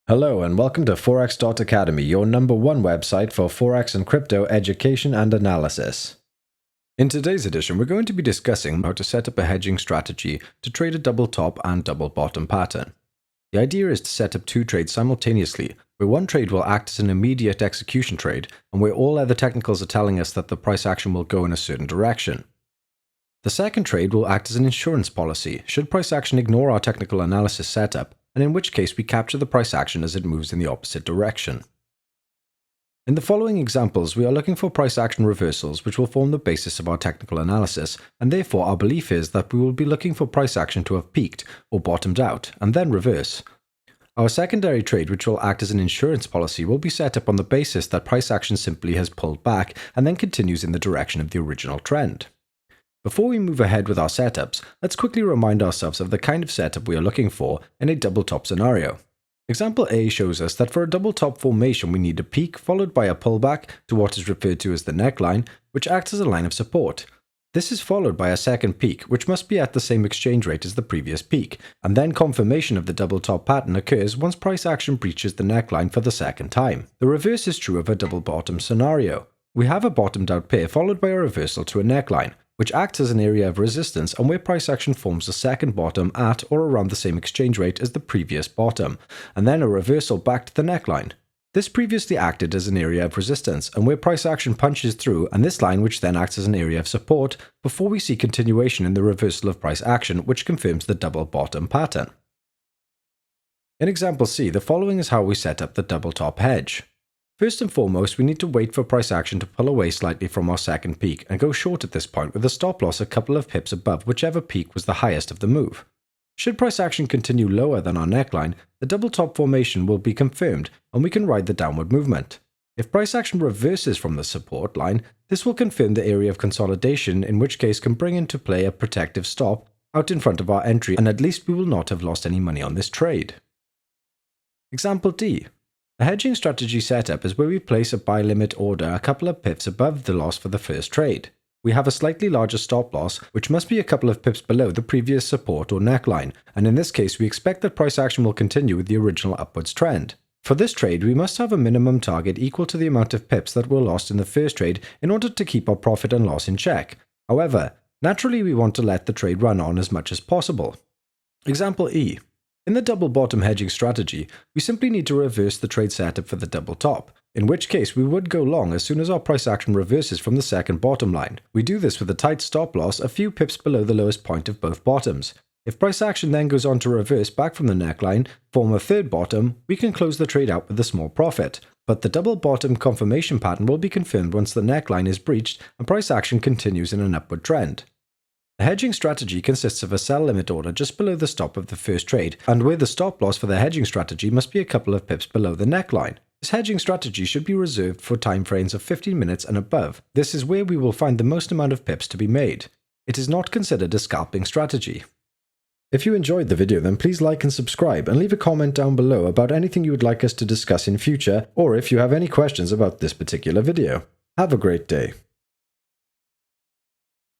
Hello and welcome to Forex.Academy, your #1 website for Forex and crypto education and analysis. In today's edition, we're going to be discussing how to set up a hedging strategy to trade a double top and double bottom pattern. The idea is to set up two trades simultaneously, where one trade will act as an immediate execution trade, and where all other technicals are telling us that the price action will go in a certain direction. The second trade will act as an insurance policy, should price action ignore our technical analysis setup, and in which case we capture the price action as it moves in the opposite direction. In the following examples, we are looking for price action reversals which will form the basis of our technical analysis, and therefore our belief is that we will be looking for price action to have peaked or bottomed out, and then reverse. Our secondary trade, which will act as an insurance policy, will be set up on the basis that price action simply has pulled back and then continues in the direction of the original trend. Before we move ahead with our setups, let's quickly remind ourselves of the kind of setup we are looking for in a double top scenario. Example A shows us that for a double top formation we need a peak followed by a pullback to what is referred to as the neckline, which acts as a line of support. This is followed by a second peak, which must be at the same exchange rate as the previous peak, and then confirmation of the double top pattern occurs once price action breaches the neckline for the second time. The reverse is true of a double bottom scenario. We have a bottomed out pair followed by a reversal to a neckline, which acts as an area of resistance and where price action forms a second bottom at or around the same exchange rate as the previous bottom, and then a reversal back to the neckline. This previously acted as an area of resistance and where price action punches through, and this line which then acts as an area of support before we see continuation in the reversal of price action, which confirms the double bottom pattern. In example C, the following is how we set up the double top hedge. First and foremost, we need to wait for price action to pull away slightly from our second peak and go short at this point with a stop loss a couple of pips above whichever peak was the highest of the move. Should price action continue lower than our neckline, the double top formation will be confirmed and we can ride the downward movement. If price action reverses from the support line, this will confirm the area of consolidation, in which case can bring into play a protective stop out in front of our entry, and at least we will not have lost any money on this trade. Example D. A hedging strategy setup is where we place a buy limit order a couple of pips above the loss for the first trade. We have a slightly larger stop loss, which must be a couple of pips below the previous support or neckline, and in this case we expect that price action will continue with the original upwards trend. For this trade, we must have a minimum target equal to the amount of pips that were lost in the first trade in order to keep our profit and loss in check. However, naturally we want to let the trade run on as much as possible. Example E. In the double bottom hedging strategy, we simply need to reverse the trade setup for the double top, in which case we would go long as soon as our price action reverses from the second bottom line. We do this with a tight stop loss a few pips below the lowest point of both bottoms. If price action then goes on to reverse back from the neckline, form a third bottom, we can close the trade out with a small profit. But the double bottom confirmation pattern will be confirmed once the neckline is breached and price action continues in an upward trend. The hedging strategy consists of a sell limit order just below the stop of the first trade, and where the stop loss for the hedging strategy must be a couple of pips below the neckline. This hedging strategy should be reserved for time frames of 15 minutes and above. This is where we will find the most amount of pips to be made. It is not considered a scalping strategy. If you enjoyed the video, then please like and subscribe, and leave a comment down below about anything you would like us to discuss in future, or if you have any questions about this particular video. Have a great day.